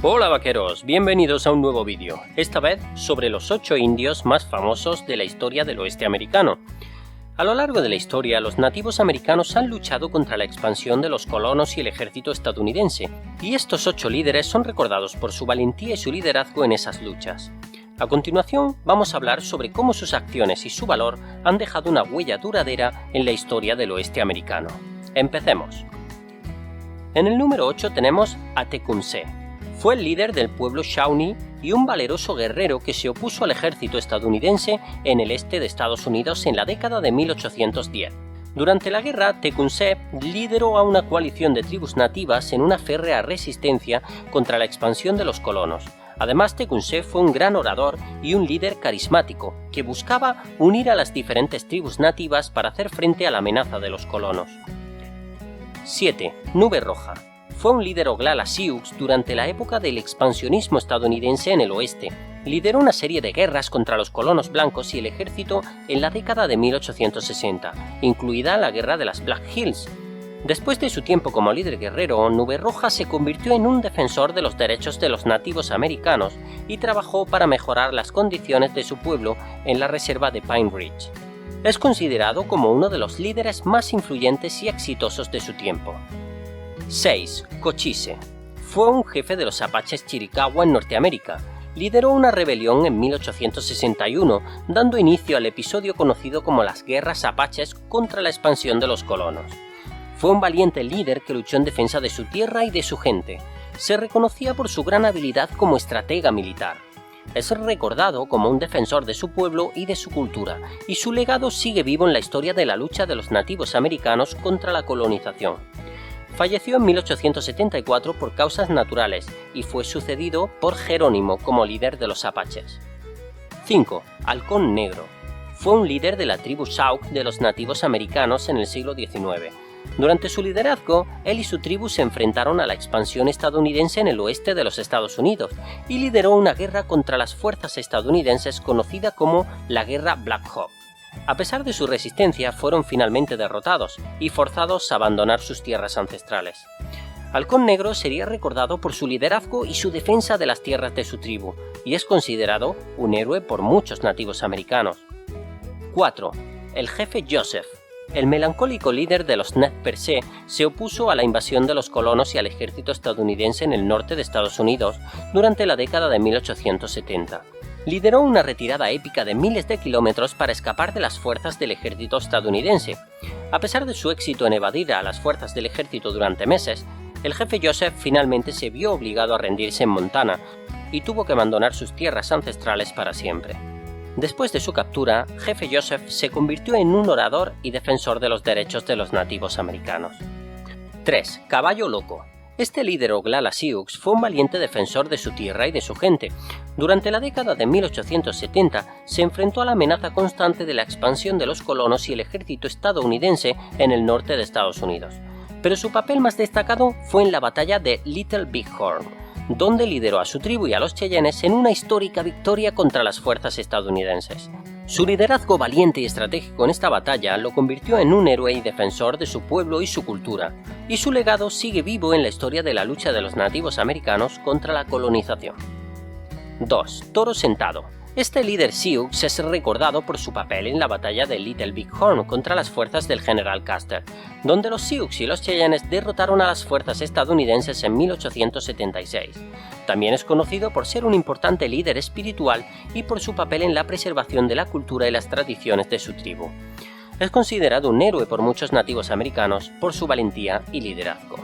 Hola vaqueros, bienvenidos a un nuevo vídeo, esta vez sobre los 8 indios más famosos de la historia del oeste americano. A lo largo de la historia, los nativos americanos han luchado contra la expansión de los colonos y el ejército estadounidense, y estos 8 líderes son recordados por su valentía y su liderazgo en esas luchas. A continuación, vamos a hablar sobre cómo sus acciones y su valor han dejado una huella duradera en la historia del oeste americano. Empecemos. En el número 8 tenemos a Tecumseh. Fue el líder del pueblo Shawnee y un valeroso guerrero que se opuso al ejército estadounidense en el este de Estados Unidos en la década de 1810. Durante la guerra, Tecumseh lideró a una coalición de tribus nativas en una férrea resistencia contra la expansión de los colonos. Además, Tecumseh fue un gran orador y un líder carismático que buscaba unir a las diferentes tribus nativas para hacer frente a la amenaza de los colonos. 7. Nube Roja. Fue un líder Oglala Sioux durante la época del expansionismo estadounidense en el oeste. Lideró una serie de guerras contra los colonos blancos y el ejército en la década de 1860, incluida la Guerra de las Black Hills. Después de su tiempo como líder guerrero, Nube Roja se convirtió en un defensor de los derechos de los nativos americanos y trabajó para mejorar las condiciones de su pueblo en la reserva de Pine Ridge. Es considerado como uno de los líderes más influyentes y exitosos de su tiempo. 6. Cochise. Fue un jefe de los apaches Chiricahua en Norteamérica. Lideró una rebelión en 1861, dando inicio al episodio conocido como las Guerras Apaches contra la expansión de los colonos. Fue un valiente líder que luchó en defensa de su tierra y de su gente. Se reconocía por su gran habilidad como estratega militar. Es recordado como un defensor de su pueblo y de su cultura, y su legado sigue vivo en la historia de la lucha de los nativos americanos contra la colonización. Falleció en 1874 por causas naturales y fue sucedido por Jerónimo como líder de los apaches. 5. Halcón Negro. Fue un líder de la tribu Sauk de los nativos americanos en el siglo XIX. Durante su liderazgo, él y su tribu se enfrentaron a la expansión estadounidense en el oeste de los Estados Unidos y lideró una guerra contra las fuerzas estadounidenses conocida como la Guerra Black Hawk. A pesar de su resistencia, fueron finalmente derrotados y forzados a abandonar sus tierras ancestrales. Halcón Negro sería recordado por su liderazgo y su defensa de las tierras de su tribu, y es considerado un héroe por muchos nativos americanos. 4. El jefe Joseph. El melancólico líder de los Nez Percé se opuso a la invasión de los colonos y al ejército estadounidense en el norte de Estados Unidos durante la década de 1870. Lideró una retirada épica de miles de kilómetros para escapar de las fuerzas del ejército estadounidense. A pesar de su éxito en evadir a las fuerzas del ejército durante meses, el jefe Joseph finalmente se vio obligado a rendirse en Montana y tuvo que abandonar sus tierras ancestrales para siempre. Después de su captura, jefe Joseph se convirtió en un orador y defensor de los derechos de los nativos americanos. 3. Caballo Loco. Este líder Oglala Sioux fue un valiente defensor de su tierra y de su gente. Durante la década de 1870 se enfrentó a la amenaza constante de la expansión de los colonos y el ejército estadounidense en el norte de Estados Unidos. Pero su papel más destacado fue en la batalla de Little Big Horn, donde lideró a su tribu y a los Cheyennes en una histórica victoria contra las fuerzas estadounidenses. Su liderazgo valiente y estratégico en esta batalla lo convirtió en un héroe y defensor de su pueblo y su cultura, y su legado sigue vivo en la historia de la lucha de los nativos americanos contra la colonización. 2. Toro Sentado. Este líder Sioux es recordado por su papel en la batalla de Little Big Horn contra las fuerzas del general Custer, donde los Sioux y los Cheyennes derrotaron a las fuerzas estadounidenses en 1876. También es conocido por ser un importante líder espiritual y por su papel en la preservación de la cultura y las tradiciones de su tribu. Es considerado un héroe por muchos nativos americanos por su valentía y liderazgo.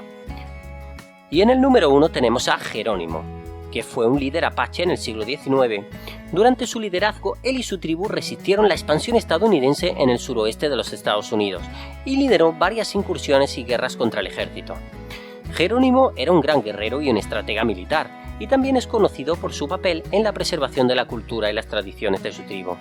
Y en el número 1 tenemos a Jerónimo, que fue un líder apache en el siglo XIX. Durante su liderazgo, él y su tribu resistieron la expansión estadounidense en el suroeste de los Estados Unidos y lideró varias incursiones y guerras contra el ejército. Jerónimo era un gran guerrero y un estratega militar, y también es conocido por su papel en la preservación de la cultura y las tradiciones de su tribu.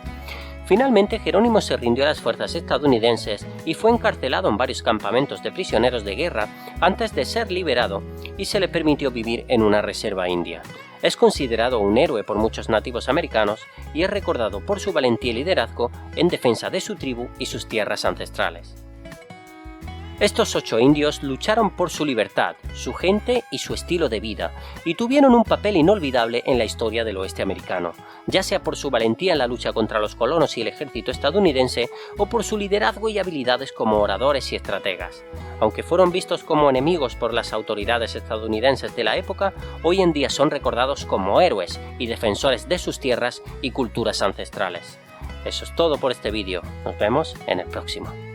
Finalmente, Jerónimo se rindió a las fuerzas estadounidenses y fue encarcelado en varios campamentos de prisioneros de guerra antes de ser liberado y se le permitió vivir en una reserva india. Es considerado un héroe por muchos nativos americanos y es recordado por su valentía y liderazgo en defensa de su tribu y sus tierras ancestrales. Estos 8 indios lucharon por su libertad, su gente y su estilo de vida, y tuvieron un papel inolvidable en la historia del oeste americano, ya sea por su valentía en la lucha contra los colonos y el ejército estadounidense, o por su liderazgo y habilidades como oradores y estrategas. Aunque fueron vistos como enemigos por las autoridades estadounidenses de la época, hoy en día son recordados como héroes y defensores de sus tierras y culturas ancestrales. Eso es todo por este vídeo, nos vemos en el próximo.